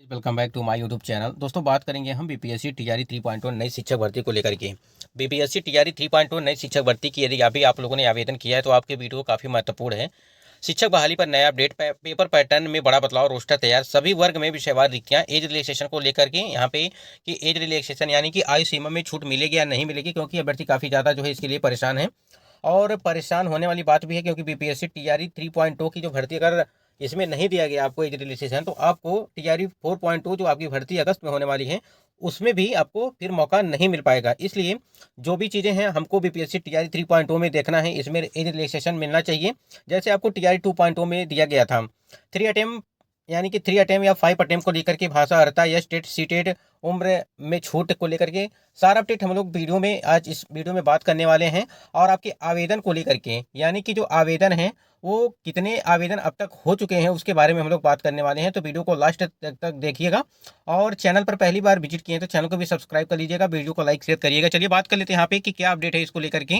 Welcome back to my YouTube channel. दोस्तों, बात करेंगे हम बीपीएससी टीआरई 3.0 नई शिक्षक भर्ती को लेकर के। बीपीएससी टीआरई 3.0 नई शिक्षक भर्ती की यदि अभी आप लोगों ने आवेदन किया है तो आपके वीडियो काफ़ी महत्वपूर्ण है। शिक्षक बहाली पर नया अपडेट, पेपर पैटर्न में बड़ा बदलाव, रोस्टर तैयार, सभी वर्ग में विषयवार रिक्तियां, एज रिलैक्सेशन को लेकर के यहाँ पे कि एज रिलैक्सेशन यानी कि आयु सीमा में छूट मिलेगी या नहीं मिलेगी, क्योंकि अभ्यर्थी काफ़ी ज़्यादा जो है इसके लिए परेशान है। और परेशान होने वाली बात भी है क्योंकि बीपीएससी टीआरई 3.0 की जो भर्ती अगर इसमें नहीं दिया गया आपको एज रिलैक्सेशन, तो आपको टीआरई 4.2 जो आपकी भर्ती अगस्त में होने वाली है उसमें भी आपको फिर मौका नहीं मिल पाएगा। इसलिए जो भी चीज़ें हैं हमको बीपीएससी टीआरई 3.0 में देखना है, इसमें एज रिलैक्सेशन मिलना चाहिए। जैसे आपको टीआरई 2.0 में दिया गया था 3 अटेम्प्ट यानी कि 3 अटेम्प्ट या 5 अटेम्प्ट को लेकर के भाषा अर्हता या स्टेट सीटेड उम्र में छूट को लेकर के सारा अपडेट हम लोग वीडियो में आज इस वीडियो में बात करने वाले हैं। और आपके आवेदन को लेकर के यानी कि जो आवेदन है वो कितने आवेदन अब तक हो चुके हैं उसके बारे में हम लोग बात करने वाले हैं। तो वीडियो को लास्ट तक देखिएगा और चैनल पर पहली बार विजिट किए हैं तो चैनल को भी सब्सक्राइब कर लीजिएगा, वीडियो को लाइक शेयर करिएगा। चलिए बात कर लेते हैं यहाँ पे कि क्या अपडेट है इसको लेकर के।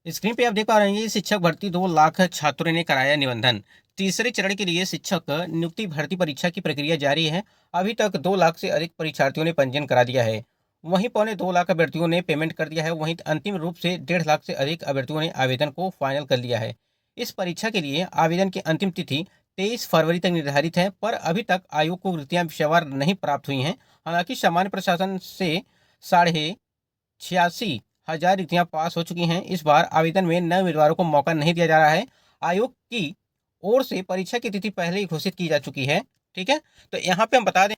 स्क्रीन पे आप देख पा रहे हैं, शिक्षक भर्ती 2 लाख छात्रों ने कराया निबंधन। तीसरे चरण के लिए शिक्षक नियुक्ति भर्ती परीक्षा की प्रक्रिया जारी है। अभी तक 2 लाख से अधिक परीक्षार्थियों ने पंजीयन करा दिया है। वहीं 2.25 लाख अभ्यर्थियों ने पेमेंट कर दिया है। वहीं अंतिम रूप से 1.5 लाख से अधिक अभ्यर्थियों ने आवेदन को फाइनल कर लिया है। इस परीक्षा के लिए आवेदन की अंतिम तिथि 23 फरवरी तक निर्धारित है, पर अभी तक आयोग को वृत्तियां विषयवार नहीं प्राप्त हुई हैं। हालांकि सामान्य प्रशासन से 86,500 रिक्तियां पास हो चुकी हैं। इस बार आवेदन में नए उम्मीदवारों को मौका नहीं दिया जा रहा है। आयोग की ओर से परीक्षा की तिथि पहले ही घोषित की जा चुकी है। ठीक है, तो यहाँ पे हम बता दें,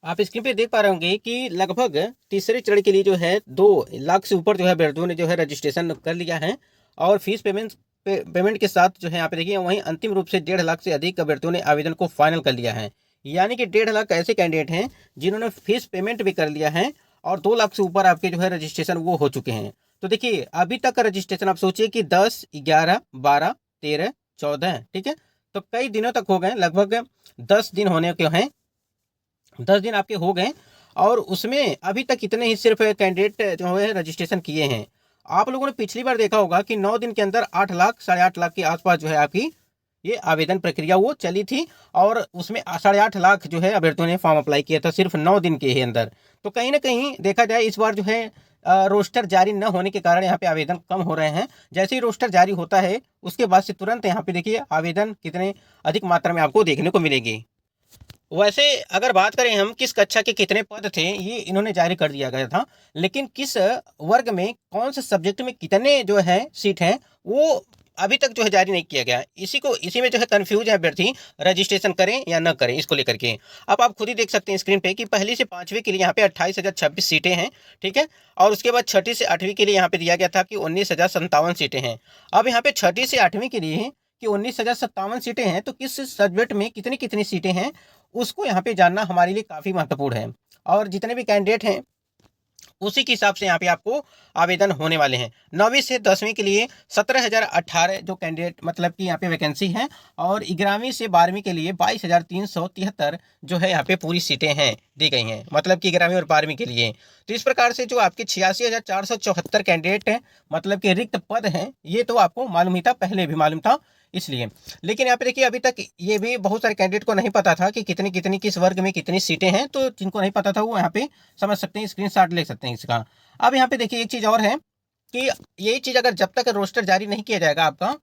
आप स्क्रीन पे देख पा रहे होंगे कि लगभग तीसरे चरण के लिए जो है 2 लाख से ऊपर जो है अभ्यर्थियों ने जो है रजिस्ट्रेशन कर लिया है और फीस पेमेंट के साथ जो है यहाँ पे देखिए, वहीं अंतिम रूप से 1.5 लाख से अधिक अभ्यर्थियों ने आवेदन को फाइनल कर लिया है। यानी कि 1.5 लाख ऐसे कैंडिडेट हैं जिन्होंने फीस पेमेंट भी कर लिया है और 2 लाख से ऊपर आपके जो है रजिस्ट्रेशन वो हो चुके हैं। तो देखिए, अभी तक का रजिस्ट्रेशन आप सोचिए कि 10, 11, 12, 13, 14, ठीक है, तो कई दिनों तक हो गए, लगभग 10 दिन होने के हैं, 10 दिन आपके हो गए और उसमें अभी तक इतने ही सिर्फ कैंडिडेट जो है रजिस्ट्रेशन किए हैं। आप लोगों ने पिछली बार देखा होगा कि 9 दिन के अंदर 8 लाख, 8.5 लाख के आसपास जो है आपकी ये आवेदन प्रक्रिया वो चली थी और उसमें 8.5 लाख जो है अभ्यर्थियों ने फॉर्म अप्लाई किया था सिर्फ 9 दिन के ही अंदर। तो कहीं ना कहीं देखा जाए इस बार जो है रोस्टर जारी न होने के कारण यहाँ पे आवेदन कम हो रहे हैं। जैसे ही रोस्टर जारी होता है उसके बाद से तुरंत यहाँ पे देखिए आवेदन कितने अधिक मात्रा में आपको देखने को मिलेगी। वैसे अगर बात करें हम किस कक्षा के कितने पद थे ये इन्होंने जारी कर दिया गया था, लेकिन किस वर्ग में कौन से सब्जेक्ट में कितने जो है सीट हैं वो अभी तक जो है जारी नहीं किया गया। इसी में जो है कंफ्यूज है अभ्यर्थी, रजिस्ट्रेशन करें या न करें इसको लेकर के। अब आप खुद ही देख सकते हैं स्क्रीन पे कि पहली से 5वीं के लिए यहाँ पे 28,026 सीटें हैं, ठीक है, और उसके बाद 6ठी से 8वीं के लिए यहाँ पे दिया गया था कि 19,057 सीटें हैं। अब यहाँ पे 6ठी से 8वीं के लिए कि 19,057 सीटें हैं, तो किस सब्जेक्ट में कितनी कितनी सीटें हैं उसको यहाँ पे जानना हमारे लिए काफ़ी महत्वपूर्ण है। और जितने भी कैंडिडेट हैं उसी के हिसाब से यहाँ पे आपको आवेदन होने वाले हैं। 9वीं से 10वीं के लिए 17,018 जो कैंडिडेट मतलब कि यहाँ पे वैकेंसी हैं और 11वीं से 12वीं के लिए 22,373 जो है यहाँ पे पूरी सीटें हैं दी गई हैं, मतलब कि 11वीं और 12वीं के लिए। तो इस प्रकार से जो आपके 86,474 कैंडिडेट हैं मतलब कि रिक्त पद हैं, ये तो आपको मालूम ही था, पहले भी मालूम था इसलिए। लेकिन यहाँ पे देखिए अभी तक ये भी बहुत सारे कैंडिडेट को नहीं पता था कि कितनी कितनी किस वर्ग में कितनी सीटें हैं, तो जिनको नहीं पता था वो यहाँ पे समझ सकते हैं, स्क्रीनशॉट ले सकते हैं इसका। अब यहाँ पे देखिए एक चीज़ और है कि ये चीज़ अगर जब तक रोस्टर जारी नहीं किया जाएगा आपका,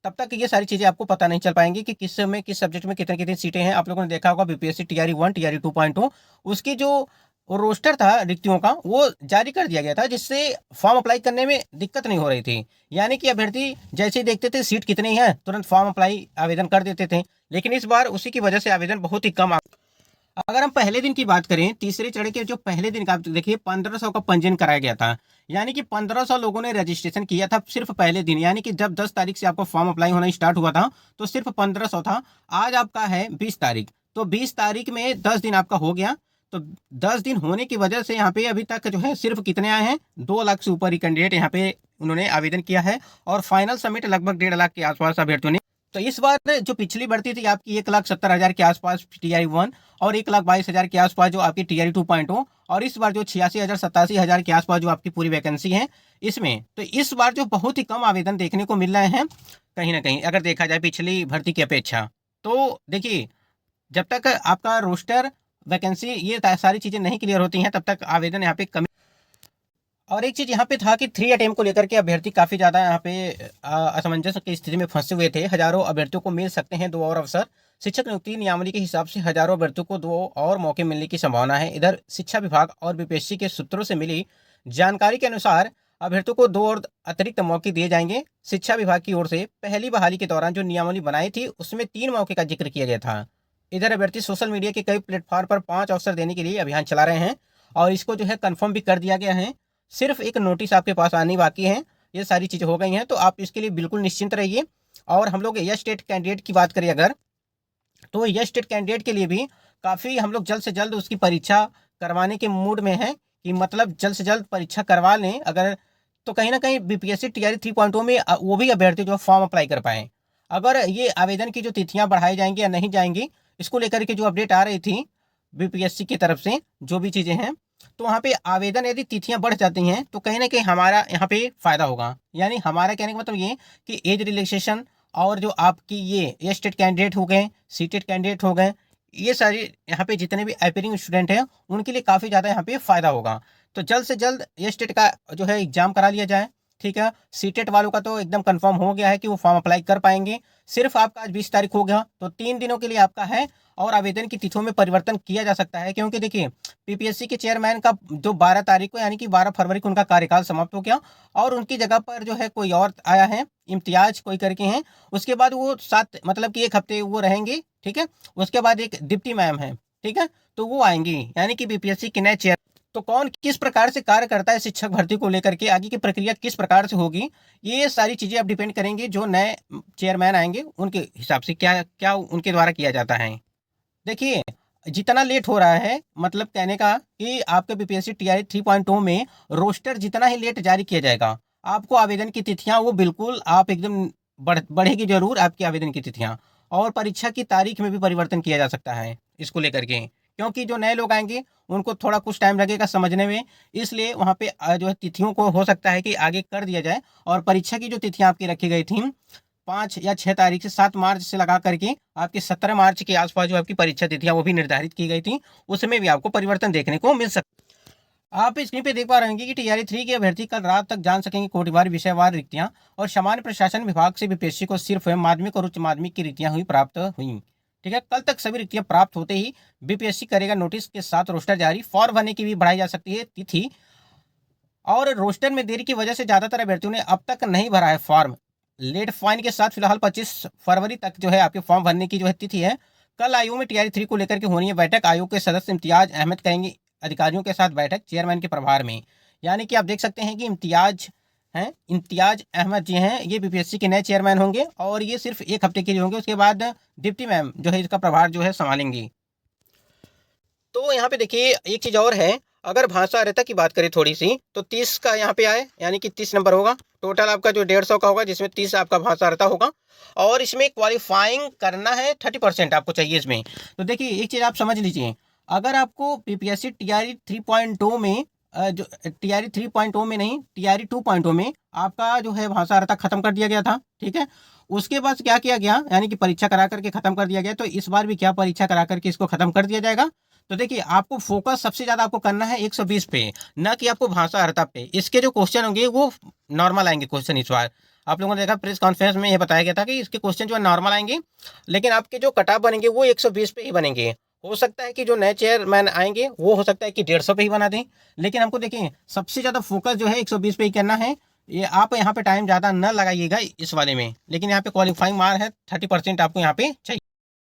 तब तक ये सारी चीज़ें आपको पता नहीं चल पाएंगी कि किस सब्जेक्ट में कितनी कितनी सीटें हैं। आप लोगों ने देखा होगा बीपीएससी टीआरई 1, टीआरई 2.0 उसकी जो रोस्टर था रिक्तियों का वो जारी कर दिया गया था, जिससे फॉर्म अप्लाई करने में दिक्कत नहीं हो रही थी। यानी कि अभ्यर्थी जैसे ही देखते थे सीट कितनी है तुरंत फॉर्म अप्लाई आवेदन कर देते थे, लेकिन इस बार उसी की वजह से आवेदन बहुत ही कम। अगर हम पहले दिन की बात करें, तीसरे चरण के जो पहले दिन का देखिए 1500 का पंजीयन कराया गया था, यानी कि 1500 लोगों ने रजिस्ट्रेशन किया था सिर्फ पहले दिन। यानी कि जब 10 तारीख से आपको फॉर्म अप्लाई होना स्टार्ट हुआ था तो सिर्फ 1500 था। आज आपका है 20 तारीख, तो 20 तारीख में 10 दिन आपका हो गया। तो 10 दिन होने की वजह से यहाँ पे अभी तक जो है सिर्फ कितने आए हैं, 2 लाख से ऊपर ही कैंडिडेट यहाँ पे उन्होंने आवेदन किया है और फाइनल सबमिट लगभग 1.5 लाख के आसपास अभ्यर्थियों ने। तो इस बार जो पिछली भर्ती थी आपकी 1,70,000 के आसपास टीआरई 1 और 1,22,000 के आसपास जो आपकी टीआरई 2.0 और इस बार जो 86,000 87,000 के आसपास जो आपकी पूरी वैकेंसी है इसमें, तो इस बार जो बहुत ही कम आवेदन देखने को मिल रहे हैं कहीं ना कहीं अगर देखा जाए पिछली भर्ती की अपेक्षा। तो देखिए जब तक आपका रोस्टर वैकेंसी, ये सारी चीज़ें नहीं क्लियर होती हैं तब तक आवेदन यहाँ पे कमी। और एक चीज़ यहाँ पे था कि 3 अटेम्प्ट को लेकर के अभ्यर्थी काफ़ी ज़्यादा यहाँ पे असमंजस की स्थिति में फंसे हुए थे। हजारों अभ्यर्थियों को मिल सकते हैं 2 और अवसर। शिक्षक नियुक्ति नियमावली के हिसाब से हजारों अभ्यर्थियों को 2 और मौके मिलने की संभावना है। इधर शिक्षा विभाग और बीपीएससी के सूत्रों से मिली जानकारी के अनुसार अभ्यर्थियों को 2 और अतिरिक्त मौके दिए जाएंगे। शिक्षा विभाग की ओर से पहली बहाली के दौरान जो नियमावली बनाई थी उसमें 3 मौके का जिक्र किया गया था। इधर अभ्यर्थी सोशल मीडिया के कई प्लेटफॉर्म पर 5 अवसर देने के लिए अभियान चला रहे हैं और इसको जो है कन्फर्म भी कर दिया गया है। सिर्फ एक नोटिस आपके पास आनी बाकी है। ये सारी चीज़ें हो गई हैं तो आप इसके लिए बिल्कुल निश्चिंत रहिए। और हम लोग यस स्टेट कैंडिडेट की बात करें अगर, तो यस स्टेट कैंडिडेट के लिए भी काफ़ी हम लोग जल्द से जल्द उसकी परीक्षा करवाने के मूड में हैं कि मतलब जल्द से जल्द परीक्षा करवा लें अगर, तो कहीं ना कहीं बीपीएससी टीआरई 3.0 में वो भी अभ्यर्थी जो फॉर्म अप्लाई कर पाएँ। अगर ये आवेदन की जो तिथियाँ बढ़ाई जाएंगी या नहीं जाएंगी, इसको लेकर के जो अपडेट आ रही थी बीपीएससी की तरफ से जो भी चीज़ें हैं, तो वहाँ पे आवेदन यदि तिथियां बढ़ जाती हैं तो कहीं ना कहीं हमारा यहाँ पे फ़ायदा होगा। यानी हमारा कहने का मतलब ये कि एज रिलैक्सेशन और जो आपकी ये स्टेट कैंडिडेट हो गए, सीटेट कैंडिडेट हो गए, ये सारी यहाँ पे जितने भी एपियरिंग स्टूडेंट हैं उनके लिए काफ़ी ज़्यादा यहाँ पे फ़ायदा होगा। तो जल्द से जल्द ये स्टेट का जो है एग्ज़ाम करा लिया जाए। ठीक है, सीटेट वालों का तो एकदम कंफर्म हो गया है कि वो फॉर्म अप्लाई कर पाएंगे। सिर्फ आपका आज 20 तारीख हो गया तो 3 दिनों के लिए आपका है और आवेदन की तिथियों में परिवर्तन किया जा सकता है। क्योंकि देखिए पीपीएससी के चेयरमैन का जो 12 तारीख को यानी कि 12 फरवरी को उनका कार्यकाल समाप्त हो गया और उनकी जगह पर जो है कोई और आया है, इम्तियाज कोई करके हैं। उसके बाद वो 7 मतलब कि 1 हफ्ते वो रहेंगे। ठीक है, उसके बाद एक डिप्टी मैम है, ठीक है, तो वो आएंगी यानी कि बीपीएससी के नए चेयर। तो कौन किस प्रकार से कार्य करता है शिक्षक भर्ती को लेकर के, आगे की प्रक्रिया किस प्रकार से होगी, ये सारी चीज़ें अब डिपेंड करेंगी जो नए चेयरमैन आएंगे उनके हिसाब से क्या क्या उनके द्वारा किया जाता है। देखिए जितना लेट हो रहा है, मतलब कहने का कि आपके बीपीएससी टीआरई 3.0 में रोस्टर जितना ही लेट जारी किया जाएगा, आपको आवेदन की तिथियां वो बिल्कुल आप एकदम बढ़ेगी जरूर आपकी आवेदन की तिथियां। और परीक्षा की तारीख में भी परिवर्तन किया जा सकता है इसको लेकर के, क्योंकि जो नए लोग आएंगे उनको थोड़ा कुछ टाइम लगेगा समझने में, इसलिए वहाँ पे जो है तिथियों को हो सकता है कि आगे कर दिया जाए। और परीक्षा की जो तिथियां आपकी रखी गई थी 5 या 6 तारीख से 7 मार्च से लगा करके आपकी 17 मार्च के आसपास जो आपकी परीक्षा तिथियां वो भी निर्धारित की गई थी, उसमें भी आपको परिवर्तन देखने को मिल सकता है। आप स्क्रीन पे देख पा रहे होंगे कि टीआरई 3 के अभ्यर्थी कल रात तक जान सकेंगे कोटिवार विषयवार रिक्तियां। और सामान्य प्रशासन विभाग से बीपीएससी को सिर्फ माध्यमिक और उच्च माध्यमिक की रिक्तियां हुई प्राप्त हुई। ठीक है, कल तक सभी रिक्तियां प्राप्त होते ही बीपीएससी करेगा नोटिस के साथ रोस्टर जारी। फॉर्म भरने की भी बढ़ाई जा सकती है तिथि। और रोस्टर में देरी की वजह से ज्यादातर अभ्यर्थियों ने अब तक नहीं भरा है फॉर्म। लेट फाइन के साथ फिलहाल 25 फरवरी तक जो है आपके फॉर्म भरने की जो है तिथि है। कल आयोग में टीआरई 3 को लेकर के होनी है बैठक। आयोग के सदस्य इम्तियाज अहमद करेंगे अधिकारियों के साथ बैठक चेयरमैन के प्रभार में। यानी कि आप देख सकते हैं कि इम्तियाज अहमद जी हैं, ये बीपीएससी के नए चेयरमैन होंगे और ये सिर्फ 1 हफ्ते के लिए होंगे। उसके बाद डिप्टी मैम जो है इसका प्रभार जो है संभालेंगी। तो यहाँ पे देखिए एक चीज़ और है, अगर भाषा अर्हता की बात करें थोड़ी सी तो 30 का यहाँ पे आए, यानी कि 30 नंबर होगा टोटल आपका जो 150 का होगा, जिसमें 30 आपका भाषा अर्हता होगा। और इसमें क्वालिफाइंग करना है 30% आपको चाहिए इसमें। तो देखिए एक चीज़ आप समझ लीजिए, अगर आपको पीपीएससी टीआरई 3.0 में जो टीआरई 3.0 में नहीं टीआरई 2.0 में आपका जो है भाषा अर्हता खत्म कर दिया गया था। ठीक है, उसके बाद क्या किया गया, यानी कि परीक्षा करा करके खत्म कर दिया गया। तो इस बार भी क्या परीक्षा करा करके इसको खत्म कर दिया जाएगा। तो देखिए आपको फोकस सबसे ज्यादा आपको करना है 120 पे, ना कि आपको भाषा अर्हता पे। इसके जो क्वेश्चन होंगे वो नॉर्मल आएंगे क्वेश्चन इस बार। आप लोगों ने देखा प्रेस कॉन्फ्रेंस में ये बताया गया था कि इसके क्वेश्चन जो है नॉर्मल आएंगे, लेकिन आपके जो कट ऑफ बनेंगे वो 120 पे ही बनेंगे। हो सकता है कि जो नए चेयरमैन आएंगे वो हो सकता है कि 150 पे ही बना दें, लेकिन हमको देखिए सबसे ज्यादा फोकस जो है 120 पे ही करना है। ये आप यहाँ पे टाइम ज्यादा न लगाइएगा इस वाले में, लेकिन यहाँ पे क्वालिफाइंग मार्क है 30% आपको यहाँ पे चाहिए।